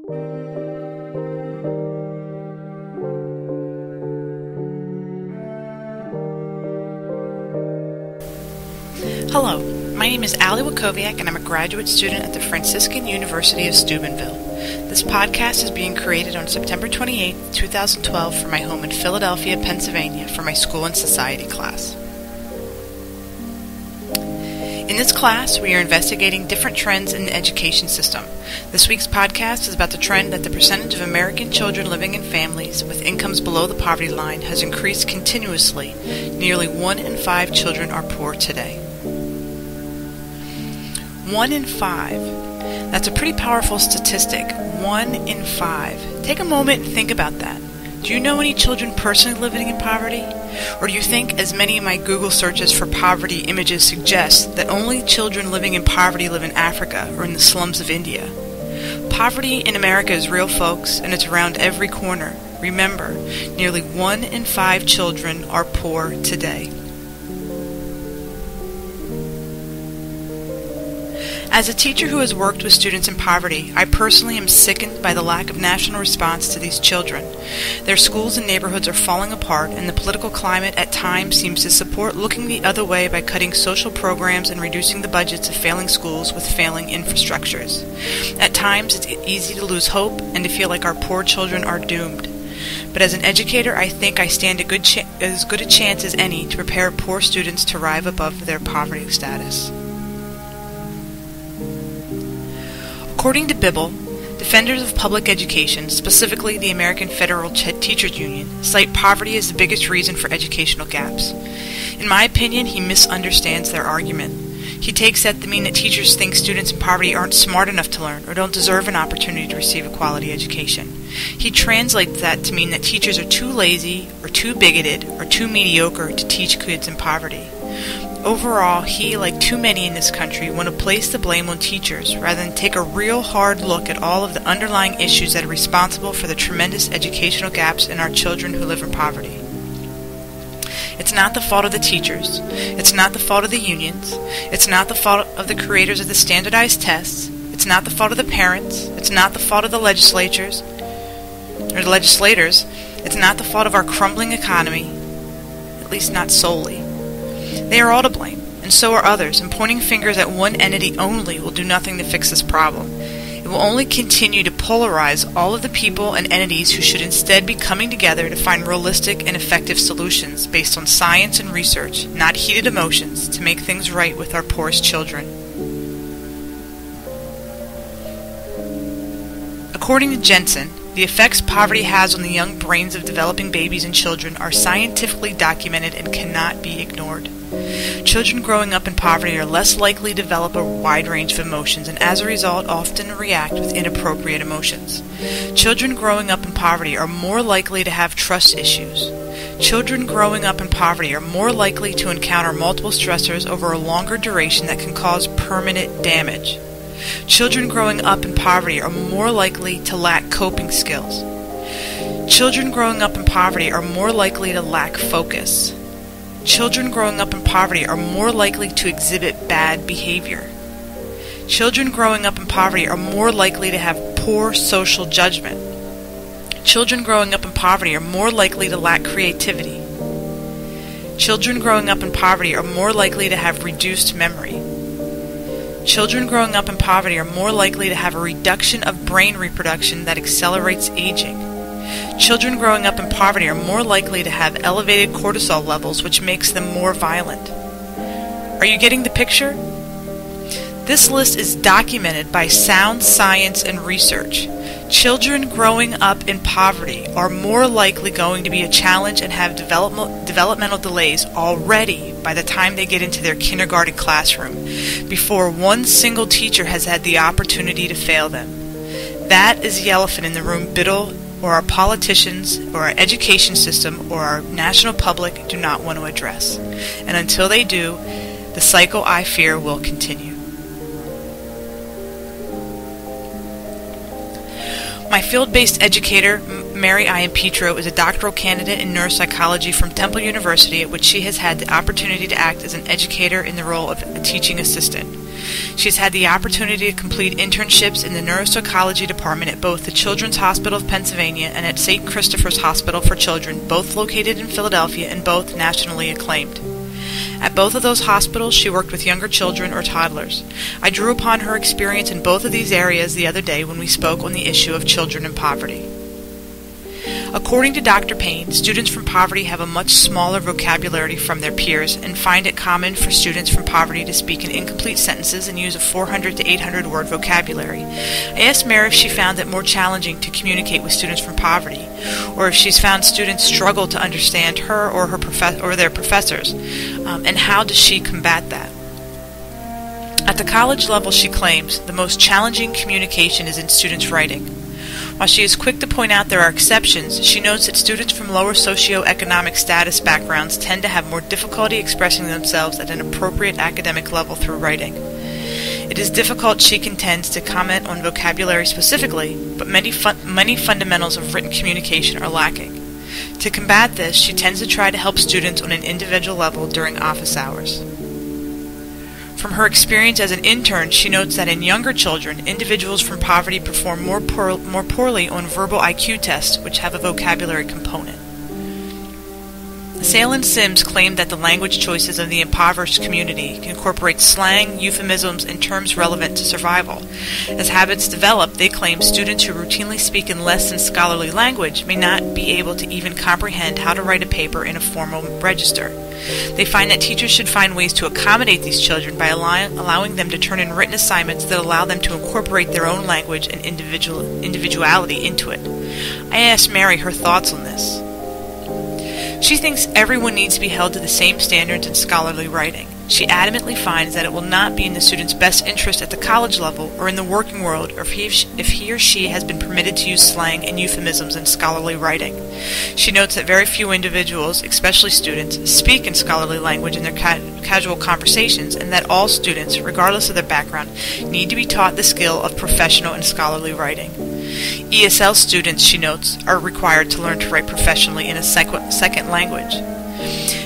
Hello, my name is Wojtkowiak and I'm a graduate student at the Franciscan University of Steubenville. This podcast is being created on September 28, 2012 from my home in Philadelphia, Pennsylvania for my School and Society class. In this class, we are investigating different trends in the education system. This week's podcast is about the trend that the percentage of American children living in families with incomes below the poverty line has increased continuously. Nearly 1 in 5 children are poor today. 1 in 5. That's a pretty powerful statistic. 1 in 5. Take a moment and think about that. Do you know any children personally living in poverty? Or do you think, as many of my Google searches for poverty images suggest, that only children living in poverty live in Africa or in the slums of India? Poverty in America is real, folks, and it's around every corner. Remember, nearly 1 in 5 children are poor today. As a teacher who has worked with students in poverty, I personally am sickened by the lack of national response to these children. Their schools and neighborhoods are falling apart, and the political climate at times seems to support looking the other way by cutting social programs and reducing the budgets of failing schools with failing infrastructures. At times, it's easy to lose hope and to feel like our poor children are doomed. But as an educator, I think I stand as good a chance as any to prepare poor students to rise above their poverty status. According to Bibble, defenders of public education, specifically the American Federal Teachers Union, cite poverty as the biggest reason for educational gaps. In my opinion, he misunderstands their argument. He takes that to mean that teachers think students in poverty aren't smart enough to learn or don't deserve an opportunity to receive a quality education. He translates that to mean that teachers are too lazy or too bigoted or too mediocre to teach kids in poverty. Overall, he, like too many in this country, want to place the blame on teachers rather than take a real hard look at all of the underlying issues that are responsible for the tremendous educational gaps in our children who live in poverty. It's not the fault of the teachers. It's not the fault of the unions. It's not the fault of the creators of the standardized tests. It's not the fault of the parents. It's not the fault of the legislators. It's not the fault of our crumbling economy, at least not solely. They are all to blame, and so are others, and pointing fingers at one entity only will do nothing to fix this problem. It will only continue to polarize all of the people and entities who should instead be coming together to find realistic and effective solutions based on science and research, not heated emotions, to make things right with our poorest children. According to Jensen, the effects poverty has on the young brains of developing babies and children are scientifically documented and cannot be ignored. Children growing up in poverty are less likely to develop a wide range of emotions and as a result often react with inappropriate emotions. Children growing up in poverty are more likely to have trust issues. Children growing up in poverty are more likely to encounter multiple stressors over a longer duration that can cause permanent damage. Children growing up in poverty are more likely to lack coping skills. Children growing up in poverty are more likely to lack focus. Children growing up in poverty are more likely to exhibit bad behavior. Children growing up in poverty are more likely to have poor social judgment. Children growing up in poverty are more likely to lack creativity. Children growing up in poverty are more likely to have reduced memory. Children growing up in poverty are more likely to have a reduction of brain reproduction that accelerates aging. Children growing up in poverty are more likely to have elevated cortisol levels, which makes them more violent. Are you getting the picture? This list is documented by sound science and research. Children growing up in poverty are more likely going to be a challenge and have developmental delays already by the time they get into their kindergarten classroom, before one single teacher has had the opportunity to fail them. That is the elephant in the room Biddle or our politicians or our education system or our national public do not want to address. And until they do, the cycle, I fear, will continue. My field-based educator, Mary Ian-Petro, is a doctoral candidate in neuropsychology from Temple University, at which she has had the opportunity to act as an educator in the role of a teaching assistant. She has had the opportunity to complete internships in the neuropsychology department at both the Children's Hospital of Pennsylvania and at St. Christopher's Hospital for Children, both located in Philadelphia and both nationally acclaimed. At both of those hospitals, she worked with younger children or toddlers. I drew upon her experience in both of these areas the other day when we spoke on the issue of children in poverty. According to Dr. Payne, students from poverty have a much smaller vocabulary from their peers and find it common for students from poverty to speak in incomplete sentences and use a 400 to 800 word vocabulary. I asked Mary if she found it more challenging to communicate with students from poverty, or if she's found students struggle to understand her or their professors, and how does she combat that? At the college level, she claims, the most challenging communication is in students' writing. While she is quick to point out there are exceptions, she notes that students from lower socioeconomic status backgrounds tend to have more difficulty expressing themselves at an appropriate academic level through writing. It is difficult, she contends, to comment on vocabulary specifically, but many fundamentals of written communication are lacking. To combat this, she tends to try to help students on an individual level during office hours. From her experience as an intern, she notes that in younger children, individuals from poverty perform more poorly on verbal IQ tests, which have a vocabulary component. Sale and Sims claim that the language choices of the impoverished community incorporate slang, euphemisms, and terms relevant to survival. As habits develop, they claim students who routinely speak in less than scholarly language may not be able to even comprehend how to write a paper in a formal register. They find that teachers should find ways to accommodate these children by allowing them to turn in written assignments that allow them to incorporate their own language and individuality into it. I asked Mary her thoughts on this. She thinks everyone needs to be held to the same standards in scholarly writing. She adamantly finds that it will not be in the student's best interest at the college level or in the working world if he or she has been permitted to use slang and euphemisms in scholarly writing. She notes that very few individuals, especially students, speak in scholarly language in their casual conversations, and that all students, regardless of their background, need to be taught the skill of professional and scholarly writing. ESL students, she notes, are required to learn to write professionally in a second language.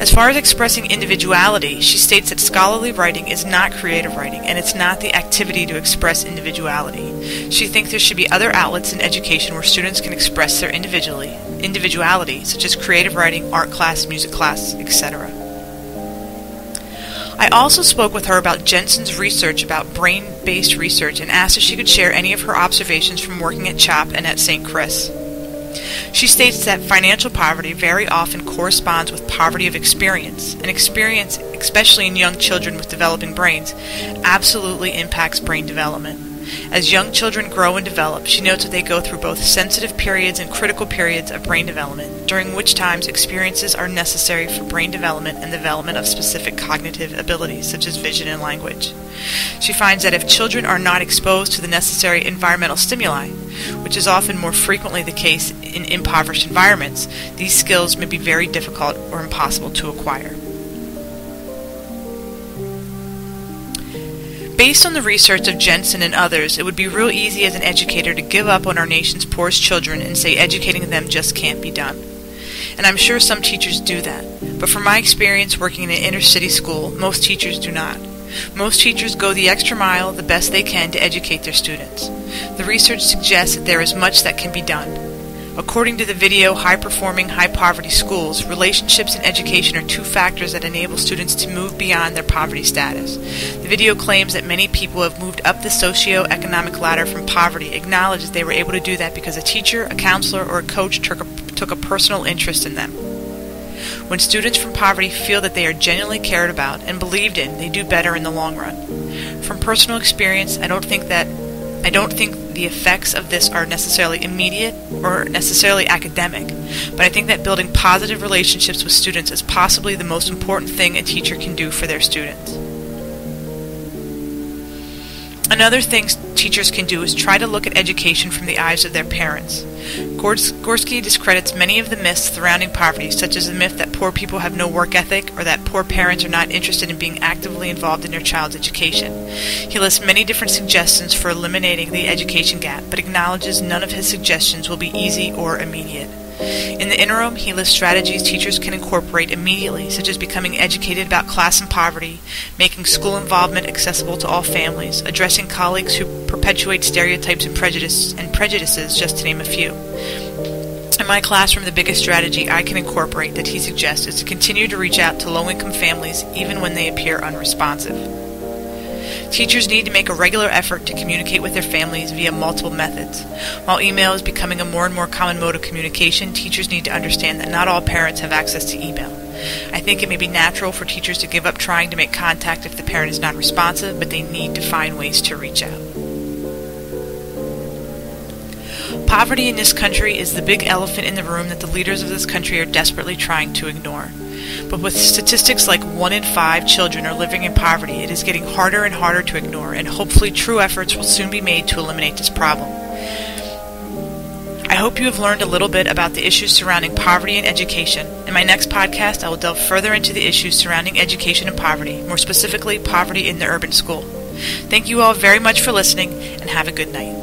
As far as expressing individuality, she states that scholarly writing is not creative writing, and it's not the activity to express individuality. She thinks there should be other outlets in education where students can express their individuality, such as creative writing, art class, music class, etc. I also spoke with her about Jensen's research about brain-based research and asked if she could share any of her observations from working at CHOP and at St. Chris. She states that financial poverty very often corresponds with poverty of experience, and experience, especially in young children with developing brains, absolutely impacts brain development. As young children grow and develop, she notes that they go through both sensitive periods and critical periods of brain development, during which times experiences are necessary for brain development and development of specific cognitive abilities, such as vision and language. She finds that if children are not exposed to the necessary environmental stimuli, which is often more frequently the case in impoverished environments, these skills may be very difficult or impossible to acquire. Based on the research of Jensen and others, it would be real easy as an educator to give up on our nation's poorest children and say educating them just can't be done. And I'm sure some teachers do that, but from my experience working in an inner city school, most teachers do not. Most teachers go the extra mile the best they can to educate their students. The research suggests that there is much that can be done. According to the video High-Performing, High-Poverty Schools, relationships and education are two factors that enable students to move beyond their poverty status. The video claims that many people who have moved up the socio-economic ladder from poverty acknowledge that they were able to do that because a teacher, a counselor, or a coach took a personal interest in them. When students from poverty feel that they are genuinely cared about and believed in, they do better in the long run. From personal experience, I don't think the effects of this are necessarily immediate or necessarily academic, but I think that building positive relationships with students is possibly the most important thing a teacher can do for their students. Another thing teachers can do is try to look at education from the eyes of their parents. Gorski discredits many of the myths surrounding poverty, such as the myth that poor people have no work ethic or that poor parents are not interested in being actively involved in their child's education. He lists many different suggestions for eliminating the education gap, but acknowledges none of his suggestions will be easy or immediate. In the interim, he lists strategies teachers can incorporate immediately, such as becoming educated about class and poverty, making school involvement accessible to all families, addressing colleagues who perpetuate stereotypes and prejudices, just to name a few. In my classroom, the biggest strategy I can incorporate that he suggests is to continue to reach out to low-income families even when they appear unresponsive. Teachers need to make a regular effort to communicate with their families via multiple methods. While email is becoming a more and more common mode of communication, teachers need to understand that not all parents have access to email. I think it may be natural for teachers to give up trying to make contact if the parent is not responsive, but they need to find ways to reach out. Poverty in this country is the big elephant in the room that the leaders of this country are desperately trying to ignore. But with statistics like 1 in 5 children are living in poverty, it is getting harder and harder to ignore, and hopefully true efforts will soon be made to eliminate this problem. I hope you have learned a little bit about the issues surrounding poverty and education. In my next podcast, I will delve further into the issues surrounding education and poverty, more specifically poverty in the urban school. Thank you all very much for listening, and have a good night.